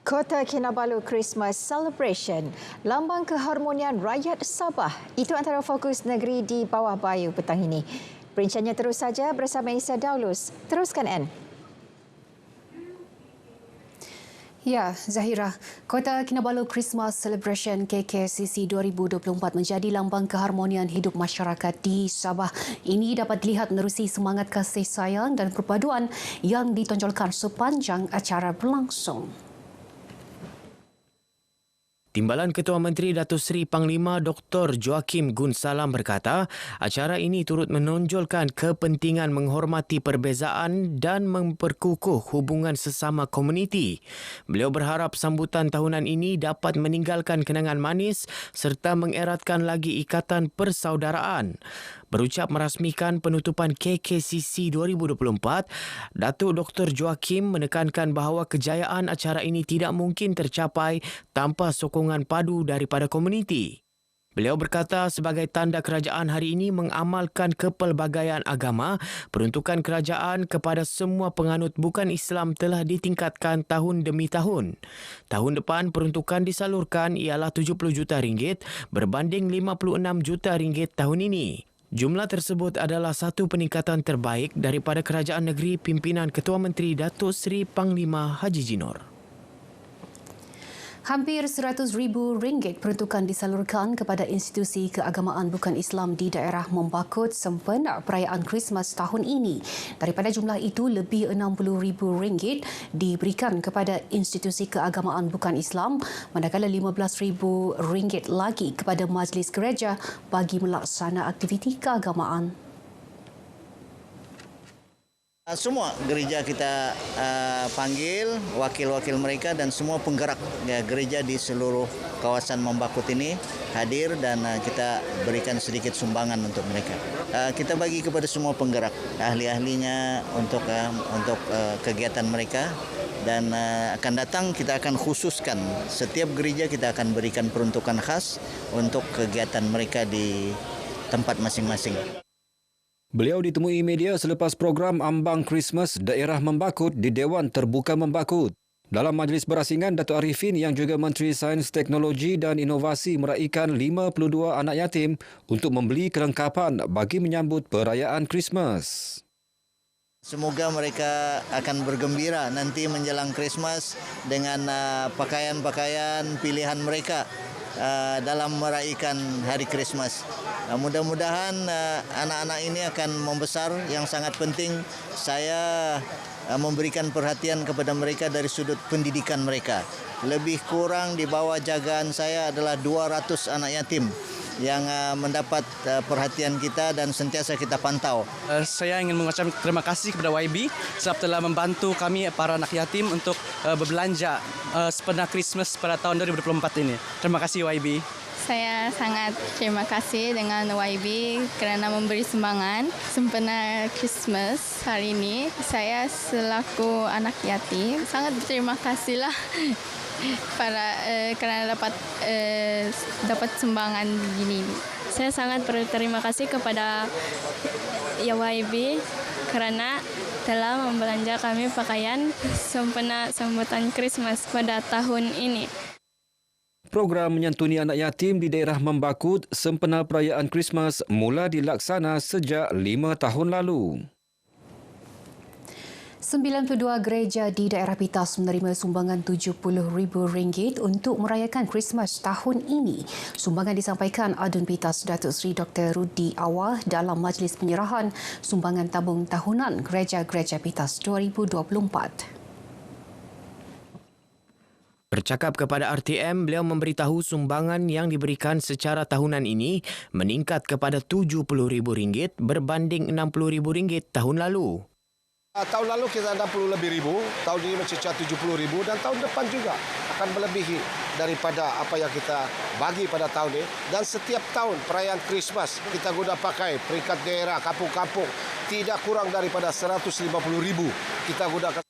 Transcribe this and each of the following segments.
Kota Kinabalu Christmas Celebration, lambang keharmonian rakyat Sabah. Itu antara fokus negeri di bawah bayu petang ini. Perinciannya terus saja bersama Isa Daulus. Teruskan, Anne. Ya, Zahira, Kota Kinabalu Christmas Celebration KKCC 2024 menjadi lambang keharmonian hidup masyarakat di Sabah. Ini dapat dilihat menerusi semangat kasih sayang dan perpaduan yang ditonjolkan sepanjang acara berlangsung. Timbalan Ketua Menteri Datuk Seri Panglima Dr. Joachim Gun Salam berkata, acara ini turut menonjolkan kepentingan menghormati perbezaan dan memperkukuh hubungan sesama komuniti. Beliau berharap sambutan tahunan ini dapat meninggalkan kenangan manis serta mengeratkan lagi ikatan persaudaraan. Berucap merasmikan penutupan KKCC 2024, Datuk Dr. Joachim menekankan bahawa kejayaan acara ini tidak mungkin tercapai tanpa sokongan padu daripada komuniti. Beliau berkata sebagai tanda kerajaan hari ini mengamalkan kepelbagaian agama, peruntukan kerajaan kepada semua penganut bukan Islam telah ditingkatkan tahun demi tahun. Tahun depan peruntukan disalurkan ialah RM70 juta berbanding RM56 juta tahun ini. Jumlah tersebut adalah satu peningkatan terbaik daripada kerajaan negeri pimpinan Ketua Menteri Datuk Seri Panglima Haji Jinor. Hampir RM100,000 peruntukan disalurkan kepada institusi keagamaan bukan Islam di daerah Membakut sempena perayaan Krismas tahun ini. Daripada jumlah itu, lebih RM60,000 diberikan kepada institusi keagamaan bukan Islam, manakala RM15,000 lagi kepada majlis gereja bagi melaksana aktiviti keagamaan. Semua gereja kita panggil wakil-wakil mereka dan semua penggerak gereja di seluruh kawasan Membakut ini hadir dan kita berikan sedikit sumbangan untuk mereka. Kita bagi kepada semua penggerak ahli-ahlinya untuk kegiatan mereka dan akan datang kita akan khususkan setiap gereja kita akan berikan peruntukan khas untuk kegiatan mereka di tempat masing-masing. Beliau ditemui media selepas program Ambang Krismas Daerah Membakut di Dewan Terbuka Membakut. Dalam majlis berasingan, Datuk Arifin yang juga Menteri Sains, Teknologi dan Inovasi meraikan 52 anak yatim untuk membeli kelengkapan bagi menyambut perayaan Krismas. Semoga mereka akan bergembira nanti menjelang Krismas dengan pakaian-pakaian pilihan mereka dalam meraihkan hari Krismas. Mudah-mudahan anak-anak ini akan membesar. Yang sangat penting saya memberikan perhatian kepada mereka dari sudut pendidikan mereka. Lebih kurang di bawah jagaan saya adalah 200 anak yatim yang mendapat perhatian kita dan sentiasa kita pantau. Saya ingin mengucapkan terima kasih kepada YB sebab telah membantu kami para anak yatim untuk berbelanja sempena Krismas pada tahun 2024 ini. Terima kasih YB. Saya sangat terima kasih dengan YB kerana memberi sumbangan sempena Krismas hari ini. Saya selaku anak yatim sangat berterima kasihlah kerana dapat sumbangan begini. Saya sangat berterima kasih kepada YB kerana telah membelanja kami pakaian sempena sambutan Krismas pada tahun ini. Program menyantuni anak yatim di daerah Membakut sempena perayaan Krismas mula dilaksana sejak 5 tahun lalu. 92 gereja di daerah Pitas menerima sumbangan RM70,000 untuk merayakan Krismas tahun ini. Sumbangan disampaikan Adun Pitas Datuk Seri Dr. Rudi Awah dalam majlis penyerahan sumbangan tabung tahunan Gereja-Gereja Pitas 2024. Bercakap kepada RTM, beliau memberitahu sumbangan yang diberikan secara tahunan ini meningkat kepada RM70,000 berbanding RM60,000 tahun lalu. Tahun lalu kita 60 lebih ribu, tahun ini mencecah 70,000 dan tahun depan juga akan melebihi daripada apa yang kita bagi pada tahun ini. Dan setiap tahun perayaan Krismas kita guna pakai peringkat daerah, kampung-kampung tidak kurang daripada 150,000 kita gunakan.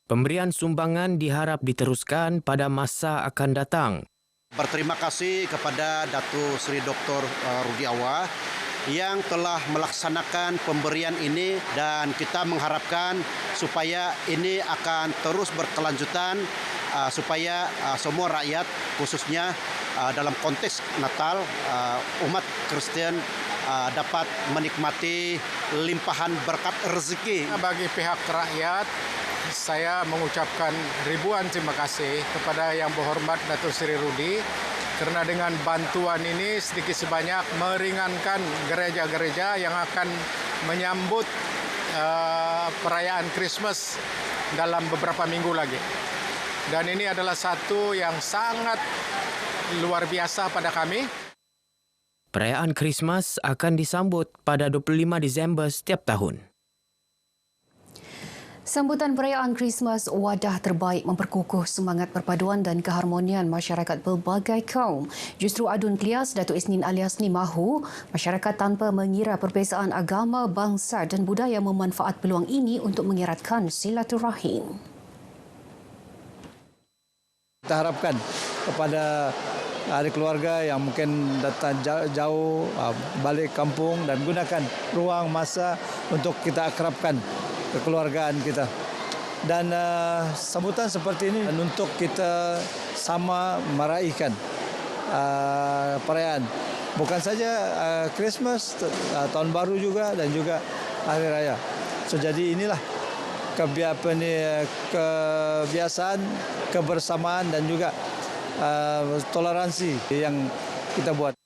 Pemberian sumbangan diharap diteruskan pada masa akan datang. Berterima kasih kepada Datuk Seri Dr. Rudi Awah yang telah melaksanakan pemberian ini dan kita mengharapkan supaya ini akan terus berkelanjutan supaya semua rakyat khususnya dalam konteks Natal umat Kristen dapat menikmati limpahan berkat rezeki. Bagi pihak rakyat, saya mengucapkan ribuan terima kasih kepada Yang Berhormat Datuk Seri Rudi kerana dengan bantuan ini sedikit sebanyak meringankan gereja-gereja yang akan menyambut perayaan Christmas dalam beberapa minggu lagi. Dan ini adalah satu yang sangat luar biasa pada kami. Perayaan Christmas akan disambut pada 25 Disember setiap tahun. Sambutan perayaan Christmas wadah terbaik memperkukuh semangat perpaduan dan keharmonian masyarakat pelbagai kaum. Justru Adun Klias Datuk Isnin Aliasni mahu masyarakat tanpa mengira perbezaan agama, bangsa dan budaya memanfaat peluang ini untuk mengeratkan silaturahim. Kita harapkan kepada ahli keluarga yang mungkin datang jauh balik kampung dan gunakan ruang masa untuk kita akrabkan kekeluargaan kita. Dan sambutan seperti ini untuk kita sama meraihkan perayaan. Bukan saja Christmas, Tahun Baru juga dan juga Hari Raya. So, jadi inilah kebiasaan, kebersamaan dan juga toleransi yang kita buat.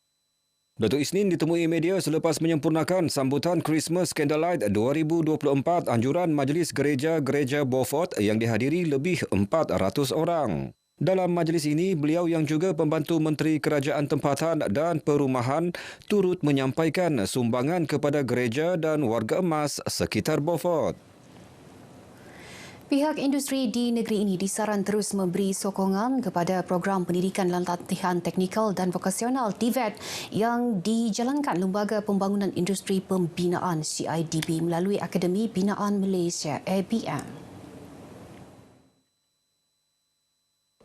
Datuk Isnin ditemui media selepas menyempurnakan sambutan Christmas Candlelight 2024 anjuran Majlis Gereja-Gereja Beaufort yang dihadiri lebih 400 orang. Dalam majlis ini, beliau yang juga pembantu Menteri Kerajaan Tempatan dan Perumahan turut menyampaikan sumbangan kepada gereja dan warga emas sekitar Beaufort. Pihak industri di negeri ini disaran terus memberi sokongan kepada program pendidikan dan latihan teknikal dan vokasional TVET yang dijalankan Lembaga Pembangunan Industri Pembinaan CIDB melalui Akademi Binaan Malaysia ABM.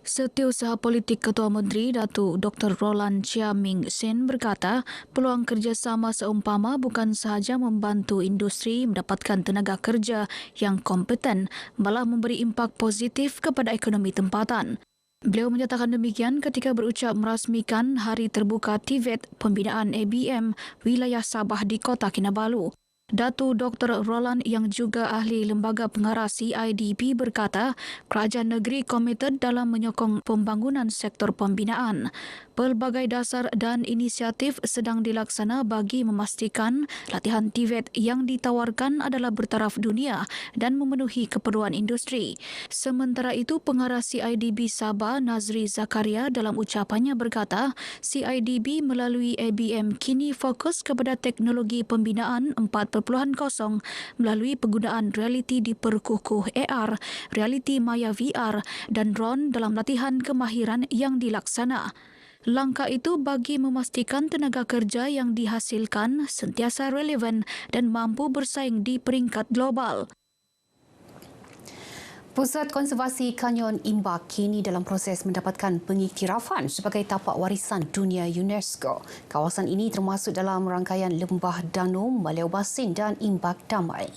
Setiausaha Politik Ketua Menteri Datuk Dr. Roland Chia Ming Sin berkata, peluang kerjasama seumpama bukan sahaja membantu industri mendapatkan tenaga kerja yang kompeten, malah memberi impak positif kepada ekonomi tempatan. Beliau menyatakan demikian ketika berucap merasmikan Hari Terbuka TVET Pembinaan ABM wilayah Sabah di Kota Kinabalu. Datuk Dr. Roland yang juga ahli Lembaga Pengarah CIDB berkata, kerajaan negeri komited dalam menyokong pembangunan sektor pembinaan. Pelbagai dasar dan inisiatif sedang dilaksana bagi memastikan latihan TVET yang ditawarkan adalah bertaraf dunia dan memenuhi keperluan industri. Sementara itu, Pengarah CIDB Sabah Nazri Zakaria dalam ucapannya berkata, CIDB melalui ABM kini fokus kepada teknologi pembinaan 4.0 melalui penggunaan realiti diperkukuh AR, realiti maya VR dan drone dalam latihan kemahiran yang dilaksana. Langkah itu bagi memastikan tenaga kerja yang dihasilkan sentiasa relevan dan mampu bersaing di peringkat global. Pusat Konservasi Kanyon Imbak kini dalam proses mendapatkan pengiktirafan sebagai tapak warisan dunia UNESCO. Kawasan ini termasuk dalam rangkaian Lembah Danum, Maleo Basin dan Imbak Damai.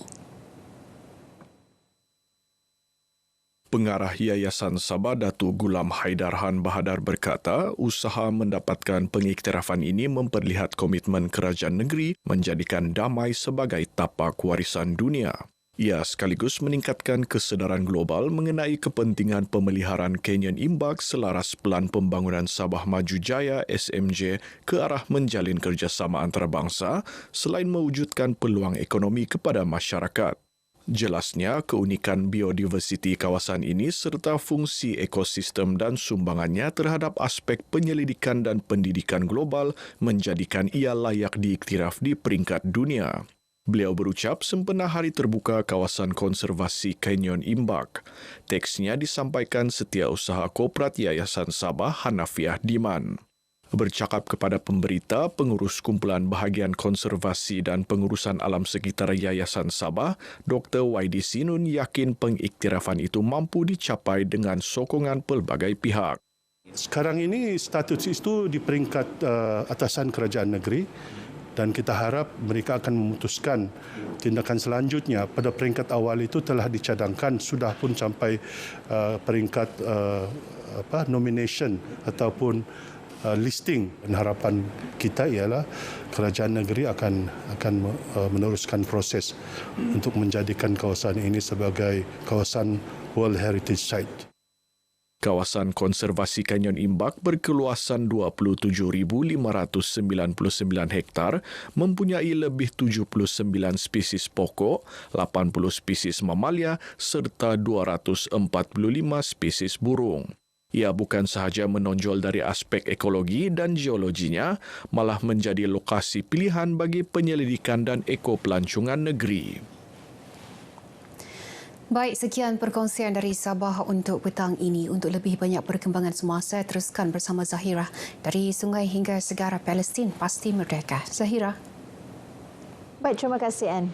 Pengarah Yayasan Sabah Datuk Gulam Haidarhan Bahadar berkata, usaha mendapatkan pengiktirafan ini memperlihat komitmen kerajaan negeri menjadikan damai sebagai tapak warisan dunia. Ia sekaligus meningkatkan kesedaran global mengenai kepentingan pemeliharaan Kanyon Imbak selaras Pelan Pembangunan Sabah Maju Jaya SMJ ke arah menjalin kerjasama antarabangsa selain mewujudkan peluang ekonomi kepada masyarakat. Jelasnya, keunikan biodiversiti kawasan ini serta fungsi ekosistem dan sumbangannya terhadap aspek penyelidikan dan pendidikan global menjadikan ia layak diiktiraf di peringkat dunia. Beliau berucap sempena Hari Terbuka Kawasan Konservasi Kanyon Imbak. Teksnya disampaikan Setiausaha Koperat Yayasan Sabah Hanafiah Diman. Bercakap kepada pemberita, pengurus Kumpulan Bahagian Konservasi dan Pengurusan Alam Sekitar Yayasan Sabah, Dr. YD Sinun yakin pengiktirafan itu mampu dicapai dengan sokongan pelbagai pihak. Sekarang ini status itu di peringkat atasan kerajaan negeri dan kita harap mereka akan memutuskan tindakan selanjutnya. Pada peringkat awal itu telah dicadangkan, sudah pun sampai peringkat nomination ataupun listing. Dan harapan kita ialah kerajaan negeri akan meneruskan proses untuk menjadikan kawasan ini sebagai kawasan World Heritage Site. Kawasan konservasi Kanyon Imbak berkeluasan 27,599 hektar, mempunyai lebih 79 spesies pokok, 80 spesies mamalia serta 245 spesies burung. Ia bukan sahaja menonjol dari aspek ekologi dan geologinya, malah menjadi lokasi pilihan bagi penyelidikan dan ekopelancongan negeri. Baik, sekian perkongsian dari Sabah untuk petang ini. Untuk lebih banyak perkembangan semasa, teruskan bersama Zahira. Dari sungai hingga segara Palestin, pasti merdeka. Zahira. Baik, terima kasih, Anne.